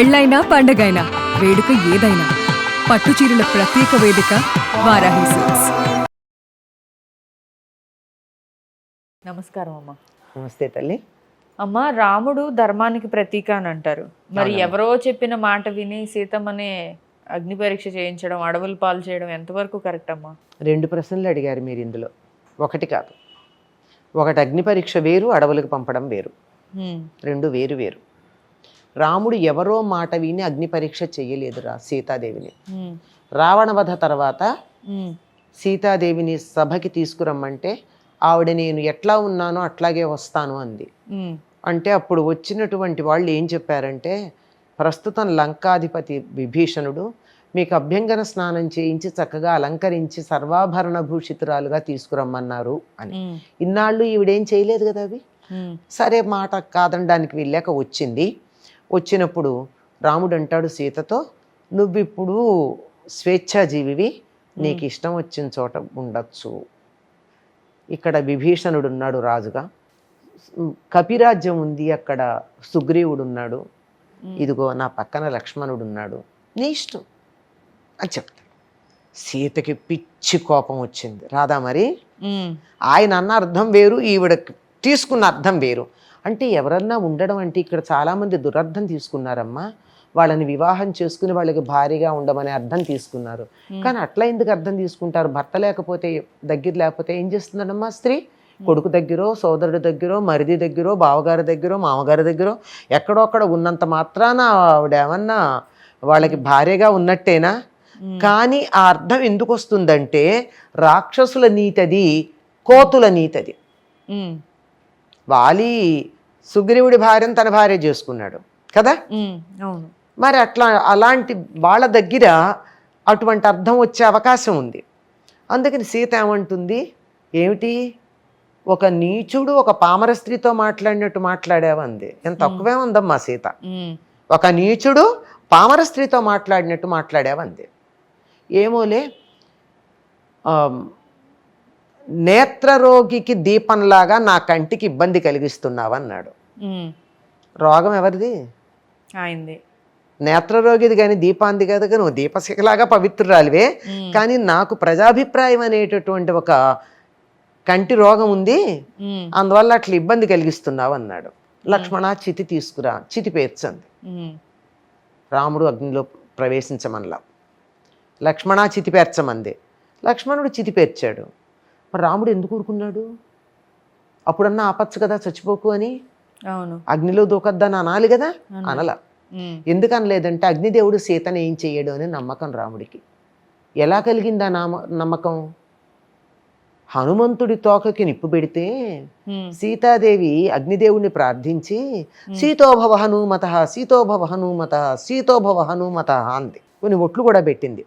పెళ్ళైనా పండగైనా వేడుక ఏదైనా పట్టుచీరల ప్రత్యేక వేదిక వారాహి సిల్క్స్. నమస్కారం అమ్మ. నమస్తే తల్లి. అమ్మ, రాముడు ధర్మానికి ప్రతీక అని అంటారు. మరి ఎవరో చెప్పిన మాట విని సీతమ్మనే అగ్ని పరీక్ష చేయించడం, అడవులు పాలు చేయడం ఎంతవరకు కరెక్ట్ అమ్మా? 2 ప్రశ్నలు అడిగారు మీరు ఇందులో. ఒకటి కాదు, ఒకటి అగ్ని పరీక్ష వేరు, అడవులకు పంపడం వేరు. 2 వేరు వేరు. రాముడు ఎవరో మాట విని అగ్ని పరీక్ష చెయ్యలేదురా సీతాదేవిని. రావణ వధ తర్వాత సీతాదేవిని సభకి తీసుకురమ్మంటే ఆవిడ నేను ఎట్లా ఉన్నానో అట్లాగే వస్తాను అంది. అంటే అప్పుడు వచ్చినటువంటి వాళ్ళు ఏం చెప్పారంటే, ప్రస్తుతం లంకాధిపతి విభీషణుడు మీకు అభ్యంగన స్నానం చేయించి చక్కగా అలంకరించి సర్వాభరణ భూషితురాలుగా తీసుకురమ్మన్నారు అని. ఇన్నాళ్ళు ఈవిడేం చేయలేదు కదా అవి. సరే మాట కాదనడానికి వెళ్ళాక వచ్చింది. వచ్చినప్పుడు రాముడు అంటాడు సీతతో, నువ్విప్పుడు స్వేచ్ఛాజీవివి, నీకు ఇష్టం వచ్చిన చోట ఉండొచ్చు. ఇక్కడ విభీషణుడు ఉన్నాడు రాజుగా, కపిరాజ్యం ఉంది, అక్కడ సుగ్రీవుడు ఉన్నాడు, ఇదిగో నా పక్కన లక్ష్మణుడు ఉన్నాడు, నీ ఇష్టం అని చెప్తాడు. సీతకి పిచ్చి కోపం వచ్చింది. రాదా మరి? ఆయన అన్న అర్థం వేరు, ఈవిడ తీసుకున్న అర్థం వేరు. అంటే ఎవరన్నా ఉండడం అంటే ఇక్కడ చాలామంది దురర్థం తీసుకున్నారమ్మా. వాళ్ళని వివాహం చేసుకుని వాళ్ళకి భారీగా ఉండమనే అర్థం తీసుకున్నారు. కానీ అట్లా ఎందుకు అర్థం తీసుకుంటారు? భర్త లేకపోతే, దగ్గర లేకపోతే ఏం చేస్తున్నాడమ్మా స్త్రీ? కొడుకు దగ్గరో, సోదరుడి దగ్గరో, మరిది దగ్గరో, బావగారి దగ్గరో, మామగారి దగ్గరో ఎక్కడొక్కడ ఉన్నంత మాత్రాన ఆవిడేమన్నా వాళ్ళకి భార్యగా ఉన్నట్టేనా? కానీ ఆ అర్థం ఎందుకు వస్తుందంటే, రాక్షసుల నీతది, కోతుల నీతది. వాలి సుగ్రీవుడి భార్యను తన భార్య చేసుకున్నాడు కదా. మరి అలాంటి వాళ్ళ దగ్గర అటువంటి అర్థం వచ్చే అవకాశం ఉంది. అందుకని సీత ఏమంటుంది, ఏమిటి ఒక నీచుడు ఒక పామర స్త్రీతో మాట్లాడినట్టు మాట్లాడావంది. ఎంత తక్కువే ఉందమ్మా సీత. ఒక నీచుడు పామర స్త్రీతో మాట్లాడినట్టు మాట్లాడావంది. ఏమోలే, నేత్రరోగికి దీపంలాగా నా కంటికి ఇబ్బంది కలిగిస్తున్నావన్నాడు. రోగం ఎవరిది? ఆయనది. నేత్రరోగిది కానీ దీపాంది కదా. నువ్వు దీపశిఖలాగా పవిత్రురాలివే, కానీ నాకు ప్రజాభిప్రాయం అనేటటువంటి ఒక కంటి రోగం ఉంది, అందువల్ల అట్లా ఇబ్బంది కలిగిస్తున్నావు అన్నాడు. లక్ష్మణ చితి తీసుకురా, చితి పేర్చంది. రాముడు అగ్నిలో ప్రవేశించమనలా, లక్ష్మణ చితి పేర్చమంది. లక్ష్మణుడు చితి పేర్చాడు. మరి రాముడు ఎందుకు ఊరుకున్నాడు? అప్పుడన్నా ఆపచ్చు కదా, చచ్చిపోకు అని. అగ్నిలో దూకద్దని అనాలి కదా, అనలా. ఎందుకు అనలేదంటే అగ్నిదేవుడు సీతను ఏం చెయ్యడు అని నమ్మకం రాముడికి. ఎలా కలిగింది ఆ నమ్మకం? హనుమంతుడి తోకకి నిప్పు పెడితే సీతాదేవి అగ్నిదేవుడిని ప్రార్థించి సీతోభవ హనుమత, సీతోభవ హనుమత, సీతోభవ హనుమత అంది. కొన్ని ఒట్లు కూడా పెట్టింది.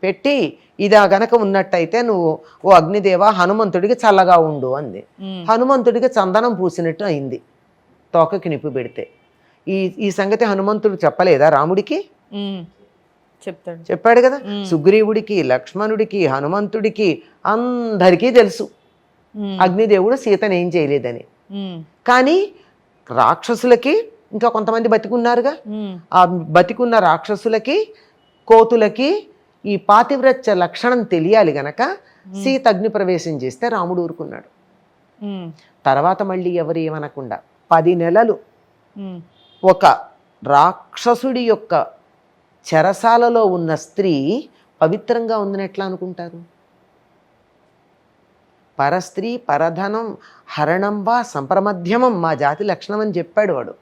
పెట్టి ఇదా గనక ఉన్నట్టయితే నువ్వు ఓ అగ్నిదేవ హనుమంతుడికి చల్లగా ఉండు అంది. హనుమంతుడికి చందనం పూసినట్టు అయింది తోకకి నిప్పు పెడితే. ఈ సంగతి హనుమంతుడు చెప్పలేదా రాముడికి? చెప్పాడు కదా. సుగ్రీవుడికి, లక్ష్మణుడికి, హనుమంతుడికి అందరికీ తెలుసు అగ్నిదేవుడు సీతను ఏం చేయలేదని. కానీ రాక్షసులకి, ఇంకా కొంతమంది బతికున్నారుగా, ఆ బతికున్న రాక్షసులకి, కోతులకి ఈ పాతివ్రత్య లక్షణం తెలియాలి గనక సీత అగ్ని ప్రవేశం చేస్తే రాముడు ఊరుకున్నాడు. తర్వాత మళ్ళీ ఎవరు ఏమనకుండా 10 నెలలు ఒక రాక్షసుడి యొక్క చెరసాలలో ఉన్న స్త్రీ పవిత్రంగా ఉందని ఎట్లా అనుకుంటారు? పరస్త్రీ పరధనం హరణం వా సంప్రమధ్యమం మా జాతి లక్షణం అని చెప్పాడు వాడు.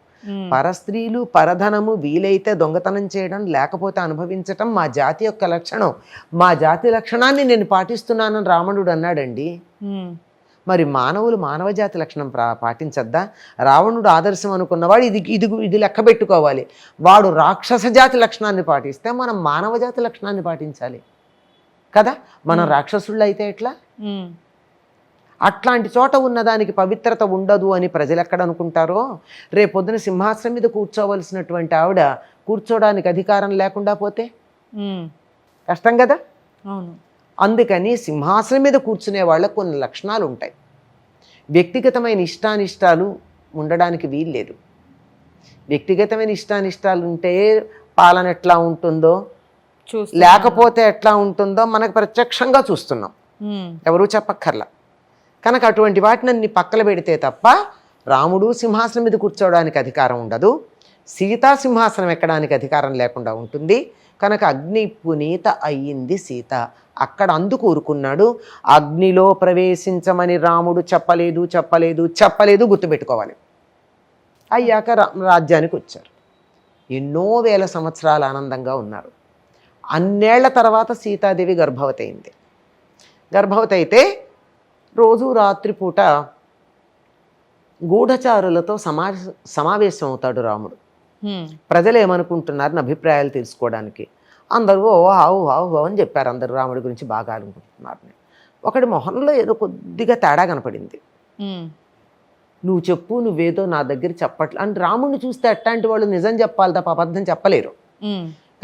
పరస్త్రీలు, పరధనము, వీలైతే దొంగతనం చేయడం, లేకపోతే అనుభవించటం మా జాతి యొక్క లక్షణం. మా జాతి లక్షణాన్ని నేను పాటిస్తున్నానని రావణుడు అన్నాడండి. మరి మానవులు మానవ జాతి లక్షణం పాటించద్దా? రావణుడు ఆదర్శం అనుకున్నవాడు ఇది లెక్క పెట్టుకోవాలి. వాడు రాక్షస జాతి లక్షణాన్ని పాటిస్తే మనం మానవ జాతి లక్షణాన్ని పాటించాలి కదా. మనం రాక్షసుళ్ళు అయితే ఎట్లా? అట్లాంటి చోట ఉన్నదానికి పవిత్రత ఉండదు అని ప్రజలు ఎక్కడ అనుకుంటారో, రేపొద్దున సింహాసనం మీద కూర్చోవలసినటువంటి ఆవిడ కూర్చోడానికి అధికారం లేకుండా పోతే కష్టం కదా. అందుకని సింహాసనం మీద కూర్చునే వాళ్ళకు కొన్ని లక్షణాలు ఉంటాయి. వ్యక్తిగతమైన ఇష్టానిష్టాలు ఉండడానికి వీల్లేదు. వ్యక్తిగతమైన ఇష్టానిష్టాలు ఉంటే పాలన ఎట్లా ఉంటుందో చూస్తే లేకపోతే ఎట్లా ఉంటుందో మనకు ప్రత్యక్షంగా చూస్తున్నాం, ఎవరూ చెప్పక్కర్లా. కనుక అటువంటి వాటిని అన్ని పక్కన పెడితే తప్ప రాముడు సింహాసనం మీద కూర్చోవడానికి అధికారం ఉండదు, సీతా సింహాసనం ఎక్కడానికి అధికారం లేకుండా ఉంటుంది. కనుక అగ్ని పునీత అయ్యింది సీత, అక్కడ అందుకు ఊరుకున్నాడు. అగ్నిలో ప్రవేశించమని రాముడు చెప్పలేదు చెప్పలేదు చెప్పలేదు, గుర్తుపెట్టుకోవాలి. అయ్యాక రాజ్యానికి వచ్చారు. ఎన్నో వేల సంవత్సరాలు ఆనందంగా ఉన్నారు. అన్నేళ్ల తర్వాత సీతాదేవి గర్భవతి అయింది. గర్భవతి అయితే రోజు రాత్రిపూట గూఢచారులతో సమావేశం అవుతాడు రాముడు. ప్రజలు ఏమనుకుంటున్నారని అభిప్రాయాలు తెలుసుకోవడానికి. అందరూ ఓ ఆవు ఆవు అని చెప్పారు, అందరూ రాముడి గురించి బాగా అనుకుంటున్నారని. ఒకటి మొహంలో ఏదో కొద్దిగా తేడా కనపడింది. నువ్వు చెప్పు, నువ్వేదో నా దగ్గర చెప్పట్లే అని. రాముడిని చూస్తే అట్లాంటి వాళ్ళు నిజం చెప్పాలి తప్ప అబద్ధం చెప్పలేరు.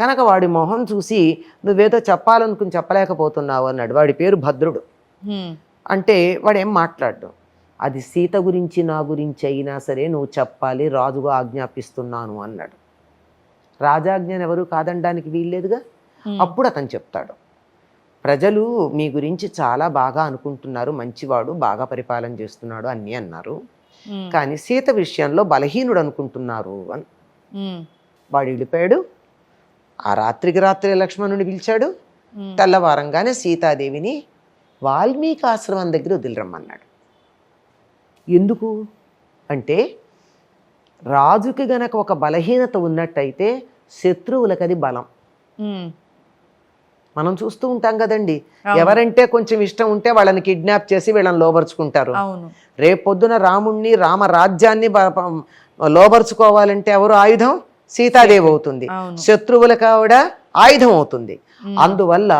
కనుక వాడి మొహం చూసి నువ్వేదో చెప్పాలనుకుని చెప్పలేకపోతున్నావు అన్నాడు. వాడి పేరు భద్రుడు. అంటే వాడేం మాట్లాడు, అది సీత గురించి నా గురించి అయినా సరే నువ్వు చెప్పాలి, రాజుగా ఆజ్ఞాపిస్తున్నాను అన్నాడు. రాజాజ్ఞను ఎవరు కాదనడానికి వీల్లేదుగా. అప్పుడు అతను చెప్తాడు, ప్రజలు మీ గురించి చాలా బాగా అనుకుంటున్నారు, మంచివాడు, బాగా పరిపాలన చేస్తున్నాడు అన్నీ అన్నారు, కానీ సీత విషయంలో బలహీనుడు అనుకుంటున్నారు అని. వాడు వెళ్ళిపోయాడు. ఆ రాత్రికి రాత్రి లక్ష్మణుని పిలిచాడు. తెల్లవారంగానే సీతాదేవిని వాల్మీకి ఆశ్రమం దగ్గర వదిలిరమ్మన్నాడు. ఎందుకు అంటే రాజుకి గనక ఒక బలహీనత ఉన్నట్టయితే శత్రువులకు అది బలం. మనం చూస్తూ ఉంటాం కదండి, ఎవరంటే కొంచెం ఇష్టం ఉంటే వాళ్ళని కిడ్నాప్ చేసి వీళ్ళని లోబరుచుకుంటారు. రేపొద్దున రాముణ్ణి రామరాజ్యాన్ని లోబరుచుకోవాలంటే ఎవరు ఆయుధం? సీతాదేవి అవుతుంది. శత్రువులకు ఆవిడ ఆయుధం అవుతుంది. అందువల్ల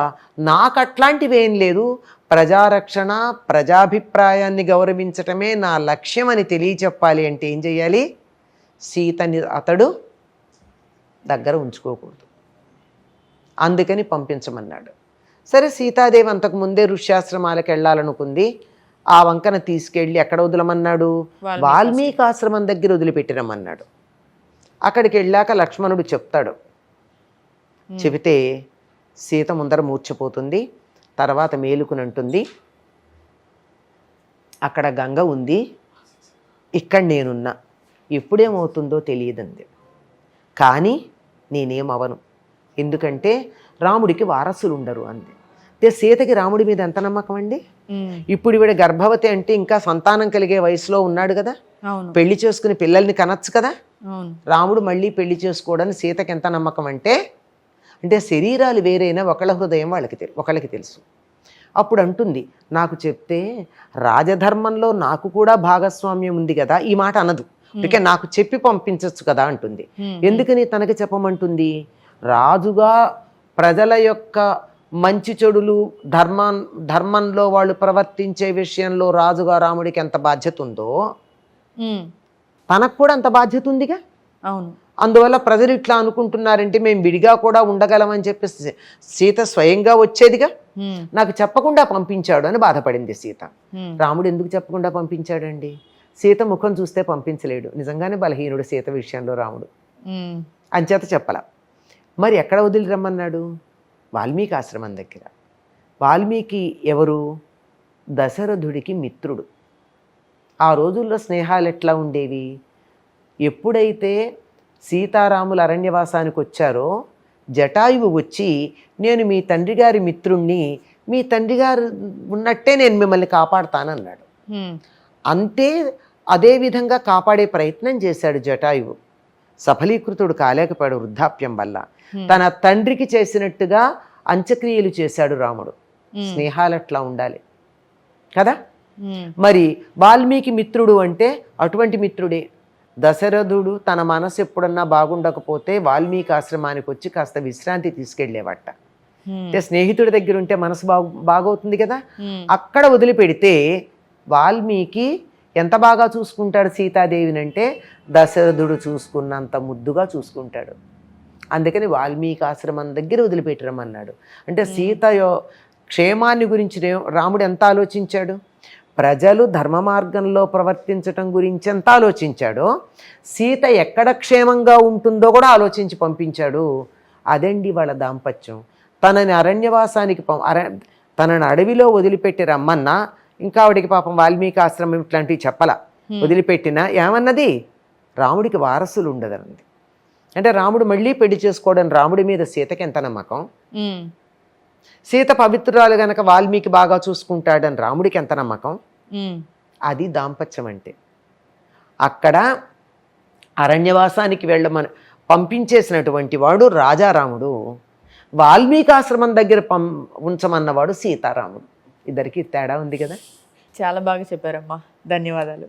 నాకు అట్లాంటివి ఏం లేదు, ప్రజారక్షణ, ప్రజాభిప్రాయాన్ని గౌరవించటమే నా లక్ష్యం అని తెలియచెప్పాలి అంటే ఏం చెయ్యాలి? సీతని అతడు దగ్గర ఉంచుకోకూడదు, అందుకని పంపించమన్నాడు. సరే, సీతాదేవి అంతకుముందే ఋష్యాశ్రమాలకు వెళ్ళాలనుకుంది. ఆ వంకన తీసుకెళ్ళి ఎక్కడ వదలమన్నాడు? వాల్మీకి ఆశ్రమం దగ్గర వదిలిపెట్టిరమన్నాడు. అక్కడికి వెళ్ళాక లక్ష్మణుడు చెప్తాడు. చెబితే సీత ముందర మూర్ఛపోతుంది. తర్వాత మేలుకునంటుంది, అక్కడ గంగ ఉంది, ఇక్కడ నేనున్నా, ఎప్పుడేమవుతుందో తెలియదంది. కానీ నేనేమవను, ఎందుకంటే రాముడికి వారసులు ఉండరు అంది. అంటే సీతకి రాముడి మీద ఎంత నమ్మకం అండి? ఇప్పుడు ఈవిడ గర్భవతి అంటే ఇంకా సంతానం కలిగే వయసులో ఉన్నాడు కదా, పెళ్లి చేసుకుని పిల్లల్ని కనొచ్చు కదా. రాముడు మళ్ళీ పెళ్లి చేసుకోవడానికి సీతకి ఎంత నమ్మకం అంటే శరీరాలు వేరైనా ఒకళ్ళ హృదయం ఒకళ్ళకి తెలుసు. అప్పుడు అంటుంది, నాకు చెప్తే రాజధర్మంలో నాకు కూడా భాగస్వామ్యం ఉంది కదా, ఈ మాట అనదు. అందుకే నాకు చెప్పి పంపించవచ్చు కదా అంటుంది. ఎందుకని తనకి చెప్పమంటుంది? రాజుగా ప్రజల యొక్క మంచి చెడులు ధర్మంలో వాళ్ళు ప్రవర్తించే విషయంలో రాజుగా రాముడికి ఎంత బాధ్యత ఉందో తనకు కూడా అంత బాధ్యత ఉందిగా. అవును. అందువల్ల ప్రజలు ఇట్లా అనుకుంటున్నారంటే మేము విడిగా కూడా ఉండగలమని చెప్పి సీత స్వయంగా వచ్చేదిగా, నాకు చెప్పకుండా పంపించాడు అని బాధపడింది సీత. రాముడు ఎందుకు చెప్పకుండా పంపించాడండి? సీత ముఖం చూస్తే పంపించలేడు, నిజంగానే బలహీనుడు సీత విషయంలో రాముడు, అంచేత చెప్పల. మరి ఎక్కడ వదిలి రమ్మన్నాడు? వాల్మీకి ఆశ్రమం దగ్గర. వాల్మీకి ఎవరు? దశరథుడికి మిత్రుడు. ఆ రోజుల్లో స్నేహాలు ఎట్లా ఉండేవి? ఎప్పుడైతే సీతారాములు అరణ్యవాసానికి వచ్చారో జటాయువు వచ్చి, నేను మీ తండ్రి గారి మిత్రుణ్ణి, మీ తండ్రి గారు ఉన్నట్టే నేను మిమ్మల్ని కాపాడుతానన్నాడు. అంతే, అదే విధంగా కాపాడే ప్రయత్నం చేశాడు జటాయువు. సఫలీకృతుడు కాలేకపోయాడు వృద్ధాప్యం వల్ల. తన తండ్రికి చేసినట్టుగా అంత్యక్రియలు చేశాడు రాముడు. స్నేహాలు అట్లా ఉండాలి కదా. మరి వాల్మీకి మిత్రుడు అంటే అటువంటి మిత్రుడే. దశరథుడు తన మనసు ఎప్పుడన్నా బాగుండకపోతే వాల్మీకి ఆశ్రమానికి వచ్చి కాస్త విశ్రాంతి తీసుకెళ్లేవట. అంటే స్నేహితుడి దగ్గర ఉంటే మనసు బాగవుతుంది కదా. అక్కడ వదిలిపెడితే వాల్మీకి ఎంత బాగా చూసుకుంటాడు సీతాదేవిని అంటే దశరథుడు చూసుకున్నంత ముద్దుగా చూసుకుంటాడు. అందుకని వాల్మీకి ఆశ్రమం దగ్గర వదిలిపెట్టరమన్నాడు. అంటే సీత క్షేమాన్ని గురించి రాముడు ఎంత ఆలోచించాడు? ప్రజలు ధర్మ మార్గంలో ప్రవర్తించటం గురించి ఎంత ఆలోచించాడో సీత ఎక్కడ క్షేమంగా ఉంటుందో కూడా ఆలోచించి పంపించాడు. అదండి వాళ్ళ దాంపత్యం. తనని అరణ్యవాసానికి తనని అడవిలో వదిలిపెట్టి రమ్మన్నా ఇంకా ఆవిడికి పాపం వాల్మీకి ఆశ్రమం ఇట్లాంటివి చెప్పలా. వదిలిపెట్టినా ఏమన్నది, రాముడికి వారసులు ఉండదన్నది. అంటే రాముడు మళ్ళీ పెళ్లి చేసుకోవడం, రాముడి మీద సీతకి ఎంత నమ్మకం, సీత పవిత్రురాలు గనక వాల్మీకి బాగా చూసుకుంటాడని రాముడికి ఎంత నమ్మకం. అది దాంపత్యం అంటే. అక్కడ అరణ్యవాసానికి వెళ్ళమని పంపించేసినటువంటి వాడు రాజారాముడు, వాల్మీకి ఆశ్రమం దగ్గర ఉంచమన్నవాడు సీతారాముడు. ఇద్దరికి తేడా ఉంది కదా. చాలా బాగా చెప్పారమ్మా, ధన్యవాదాలు.